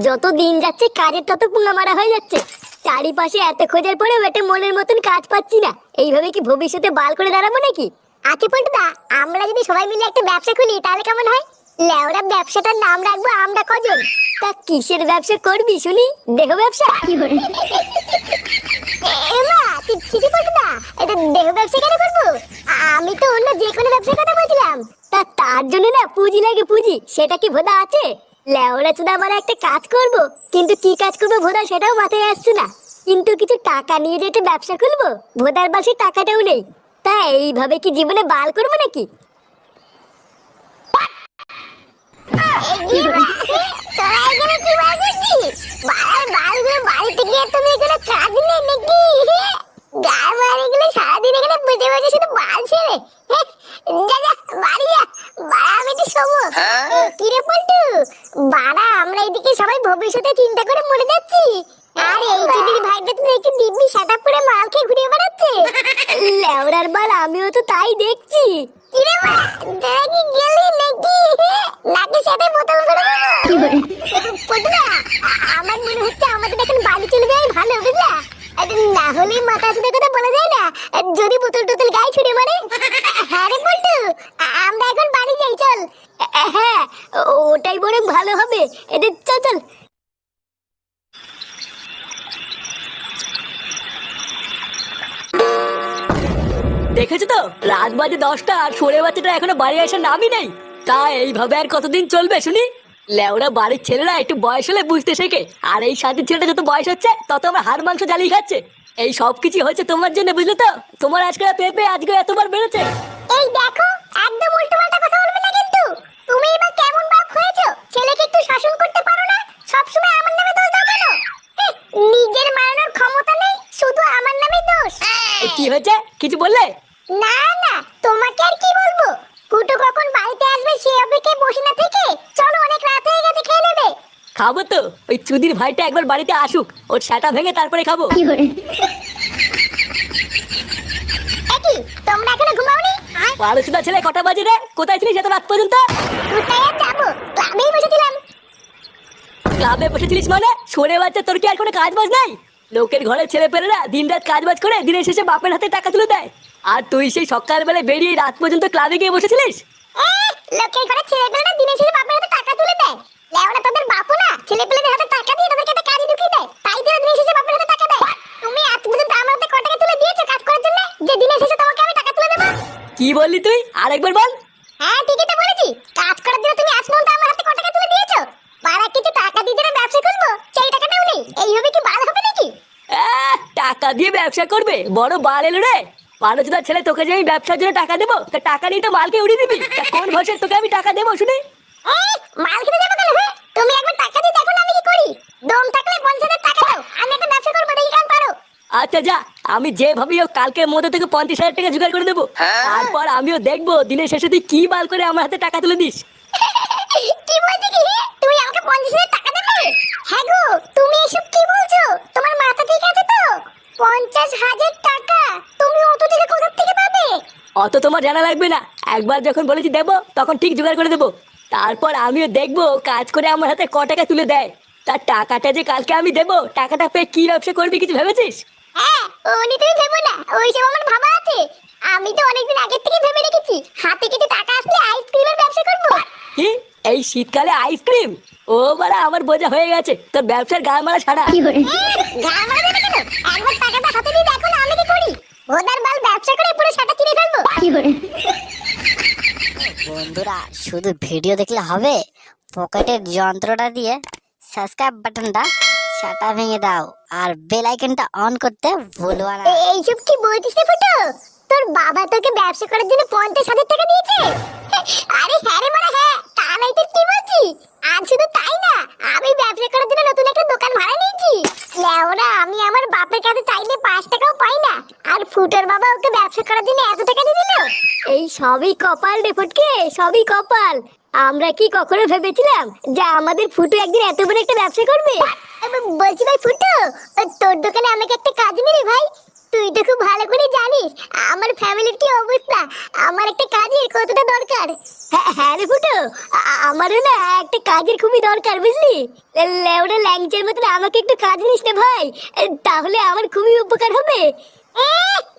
যত দিন যাচ্ছে কাজের তত পুঙ্গা মারা হয়ে যাচ্ছে। চারিপাশে এত খোঁজার পরেও একটা মনের মতন কাজ পাচ্ছি না। এইভাবে কি ভবিষ্যতে বাল করে দাঁড়াবো নাকি? আচ্ছা পল্টুদা, আমরা যদি সবাই মিলে একটা ব্যবসা খুলি তাহলে কেমন হয়? লেওরা ব্যবসাটার নাম রাখবো আমরা কজন। তা কিসের ব্যবসা করবি শুনি? দেহ ব্যবসা? এমা কিছু পল্টুদা, এটা দেহ ব্যবসা কেন করবো? আমি তো অন্য যে কোনো ব্যবসার কথা বলছিলাম। তা তার জন্য না পুঁজি লাগে, পুঁজি। সেটা কি ভোদা আছে? লেওরা চুদা মানে একটা কাজ করব, কিন্তু কি কাজ করবো ভোদা সেটাও মাথায় আসছে না। কিন্তু কিছু টাকা নিয়ে যে একটা ব্যবসা খুলবো, ভোদার বাসে টাকাটাও নেই। তা এইভাবে কি জীবনে বাল করবো নাকি? আমরা এদিকে সবাই ভবিষ্যতে চিন্তা করে মরে যাচ্ছি, আর এই চুদির ভাইটা তো দেখি দিব্যি সাটা পরে মাল খেয়ে ঘুরে বেড়াচ্ছে। লেওরার বাল, আমিও তো তাই দেখছি। কিরে মা, দেখি গেলি নাকি? নাকি সেটা বোতল করে দেবো? পটুদা, আমার মনে হচ্ছে আমাদের এখন বাড়ি চলে যাওয়াই ভালো, বুঝলা? না হলে মাথা চুদের কথা বলা যায় না, যদি বোতল টোতল গায়ে ছুড়ে মারে। হ্যাঁ রে পল্টু, আমরা এখন বাড়ি যাই, চল। হ্যাঁ, ওটাই বরং ভালো হবে। এদের চল চল। দেখেছো তো, রাত বাজে 10টা আর সরে বাচ্চাটা এখনো বাড়ি আসার নামই নেই। তা এইভাবে আর কতদিন চলবে শুনি? লেওরা বাড়ির ছেলেরা একটু বয়স হলে বুঝতে শেখে, আর এই শান্তির ছেলেটা যত বয়স হচ্ছে তত আমার হাড় মাংস জ্বালিয়ে খাচ্ছে। এই সব কিছু হচ্ছে তোমার জন্য, বুঝলে তো? তোমার আজকে পেঁপে আজকে এতবার বেড়েছে। এই দেখো, একদম উল্টোপাল্টা কথা বলবে না কিন্তু। তুমি এবার কেমন বাপ হয়েছো? ছেলেকে একটু শাসন করতে পারো না? সবসময় আমার নামে দোষ দাও কেন? নিজের মারানোর ক্ষমতা নেই, শুধু আমার নামে দোষ। কি হয়েছে, কিছু বললে? না না, তোমাকে আর কি বলবো। কুটু কখন বাড়িতে আসবে সে অপেক্ষায় বসে না থেকে চলো, অনেক রাত হয়ে গেছে, খেয়ে নেবে। খাবো তো, ওই চুদির ভাইটা একবার বাড়িতে আসুক, ওর সেটা ভেঙে তারপরে খাবো। একই, তোমরা এখনো ঘুমাওনি? বারোচুদা ছেলে, কটা বাজে রে? কোথায় ছিলিস এত রাত পর্যন্ত? কোথায় আর যাবো, ক্লাবেই বসেছিলাম। ক্লাবে বসেছিলিস মানে? সরে বাচ্চা, তোর কি আর কোনো কাজ বাজ নাই? লোকের ঘরে ছেলে পেলেরা দিন রাত কাজ বাজ করে দিনের শেষে বাপের হাতে টাকা তুলে দেয়, আর তুই সেই সকালবেলা বেরিয়ে রাত পর্যন্ত ক্লাবে গিয়ে বসেছিলিস? লোকের ঘরে ছেলেপেলেরা দিনের শেষে বাপের হাতে টাকা তুলে দেয়? লেওরা তোদের বাপও না ছেলেপেলেদের হাতে টাকা দিয়ে তাদেরকে একটা কাজে ঢুকিয়ে দেয়, তাই তোরা দিনের শেষে বাপের হাতে টাকা দেয়। তুমি এত পর্যন্ত আমার হাতে কত টাকা তুলে দিয়েছো কাজ করার জন্য, যে দিনের শেষে তোমাকে আমি টাকা তুলে দেবো? কি বললি তুই? আরেকবার বল। হ্যাঁ ঠিকই তো বলেছি, কাজ করার জন্য তুমি আজ পর্যন্ত আমার হাতে কত টাকা তুলে দিয়েছো? পাড়া কিছু টাকা দিয়ে যেন ব্যবসা করবো, সেই টাকাটাও নেই। এইভাবে কি ভালো হবে নাকি? টাকা দিয়ে ব্যবসা করবে? বড় বাল এলো রে। বারোচুদার ছেলে, তোকে যে আমি ব্যবসার জন্য টাকা দেবো, তা টাকা নিয়ে তো মালকে উড়িয়ে দিবি। তা কোন ভরসায় তোকে আমি টাকা দেবো শুনি? মাল খেতে যাবো কেন? হ্যাঁ, তুমি একবার টাকা দিয়ে দেখো না আমি কি করি। দম থাকলে 50,000 টাকা দাও, আমি একটা ব্যবসা করবো, দেখি কেন পারো। আচ্ছা যা, আমি যে ভাবি হোক কালকের মধ্যে থেকে 50,000 টাকা জোগাড় করে দেবো। তারপর আমিও দেখবো দিনের শেষে তুই কি বাল করে আমার হাতে টাকা তুলে দিস। কি বলছো কি? তুমি আমাকে 50,000 টাকা দেবে? হ্যাঁ গো, তুমি এসব কি বলছো? তোমার মাথা ঠিক আছে তো? 50,000 টাকা তুমি অত টাকা কোথা থেকে পাবে? অত তোমার জানা লাগবে না, একবার যখন বলেছি দেবো তখন ঠিক জোগাড় করে দেবো। তারপর আমিও দেখবো কাজ করে আমার হাতে ক টাকা তুলে দেয়। তার টাকাটা যে কালকে আমি দেবো, টাকাটা পেয়ে কি ব্যবসা করবি কিছু ভেবেছিস? হ্যাঁ, ওনি তুমি ভেবো না, ওইসব আমার ভাবা আছে। আমি তো অনেকদিন আগে থেকে ভেবে রেখেছি, হাতে কিছু টাকা আসলে আইসক্রিমের ব্যবসা করবো। কি, এই শীতকালে আইসক্রিম? ও বাড়া, আমার বোঝা হয়ে গেছে তোর ব্যবসার গা মারা ছাড়া। গা মারা দেবে কেন? একবার টাকাটা হাতে নিয়ে দেখো না আমি কি করি। ভোদার বাল ব্যবসা করে পুরো সাটা কিনে ফেলবো। বন্ধুরা, শুধু ভিডিও দেখলে হবে? পকেটের যন্ত্রটা দিয়ে সাবস্ক্রাইব বাটনটা সেটা ভেঙে দাও, আর বেল আইকনটা অন করতে ভুলবা না। এইসব কি বলছিস রে ফুটো? তোর বাবা তোকে ব্যবসা করার জন্য 50,000 টাকা দিয়েছে? আরে হ্যাঁ রে মারা, হ্যাঁ, তা নাই তো কি বলছি। আর শুধু তাই না, আমি ব্যবসা করার জন্য নতুন একটা দোকান ভাড়া নিয়েছি। লেওরা, আমি আমার বাপের কাছে চাইলে 5 টাকাও পাই না, আর ফুটোর বাবা ওকে ব্যবসা করার জন্য এত টাকা দিয়ে দিল। এই সবই কপাল রে ফুটকে, সবই কপাল। আমরা কি কখনো ভেবেছিলাম যে আমাদের ফুটো একদিন এত বড় একটা ব্যবসা করবে? বলছি ভাই ফুটো, তোর দোকানে আমাকে একটা কাজ নিবি ভাই? তুই তো খুব ভালো করে জানিস আমার ফ্যামিলির কি অবস্থা, আমার একটা কাজের কতটা দরকার। হ্যাঁ রে ফুটো, আমারও না একটা কাজের খুবই দরকার বুঝলি। লেওড়া ল্যাংচের মতন আমাকে একটু কাজ নিস না ভাই, তাহলে আমার খুবই উপকার হবে।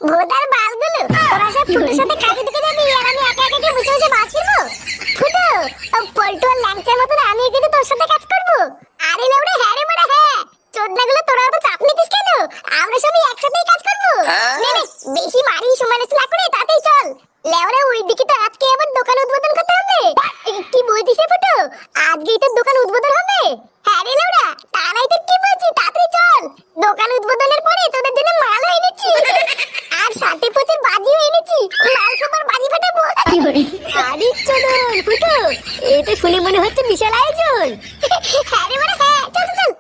ভোদার বালগুলো, তোরা সব ফুটোর সাথে কাজে ঢুকে যাবি আর আমি একা একা কি বসে বসে মাছ ছিড়বো? ফুটো, পল্টু আর ল্যাংচার মতন আমি কিন্তু তোর সাথে কাজ করবো। আরে লেওড়া হ্যাঁ রে মারা হ্যাঁ, চোদনাগুলো তোরা তো চাপ নিতিস কেন? আমরা সবাই একসাথেই কাজ করবো। নে নে, বেশি মারি সময় নষ্ট না করে তাড়াতাড়ি চল। লেওড়া ওইদিকে তো আজকে আবার দোকান উদ্বোধন করতে হবে। কি বলছিস রে ফুটো, আজকেই তো দোকান উদ্বোধন হবে? হ্যাঁ রে লেওড়া, তারাই তো কি বলছি, তাড়াতাড়ি চল। দোকান উদ্বোধনের পরে তোদের জন্য মালও এনেছি আর সাথে প্রচুর বাজিও এনেছি, মাল খাবার বাজি ফাটাবো। আরে চোদন ফুটো, এ তো শুনে মনে হচ্ছে বিশাল আয়োজন। হ্যাঁ রে মানে হ্যাঁ, চল চল।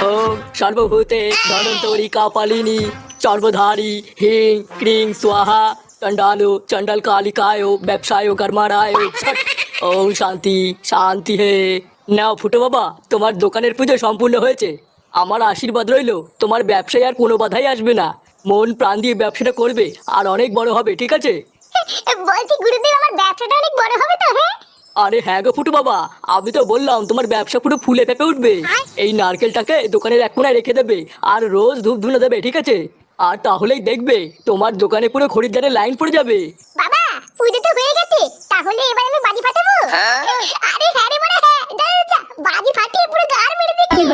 ওম সর্বভূতে ধনন্তরি কাপালিনী সর্বধারী হিং ক্রিং স্বাহা চণ্ডালো চণ্ডাল কালিকায় ব্যবসায় কর্মারায় ছট। ওম শান্তি শান্তি হে। নাও ফুটো বাবা, তোমার দোকানের পুজো সম্পূর্ণ হয়েছে। আমার আশীর্বাদ রইলো, তোমার ব্যবসায় আর কোনো বাধাই আসবে না। মন প্রাণ দিয়ে ব্যবসাটা করবে আর অনেক বড় হবে, ঠিক আছে? বলছি গুরুদেব, আমার ব্যবসাটা অনেক বড় হবে তো? হ্যাঁ আরে হ্যাঁ গো ফুটু বাবা, আমি তো বললাম তোমার ব্যবসা পুরো ফুলে ফেপে উঠবে। এই নারকেলটাকে দোকানের এক কোনায় রেখে দেবে আর রোজ ধূপ ধুনো দেবে, ঠিক আছে? আর তাহলেই দেখবে তোমার দোকানে পুরো খরিদ্দারের লাইন পড়ে যাবে। বাবা, পুজো তো হয়ে গেছে, তাহলে এবার আমি বাজি ফাটাবো। আরে হ্যাঁ রে মানে হ্যাঁ, যা যা যা, বাজি ফাটিয়ে পুরো গার মেরে দেখি।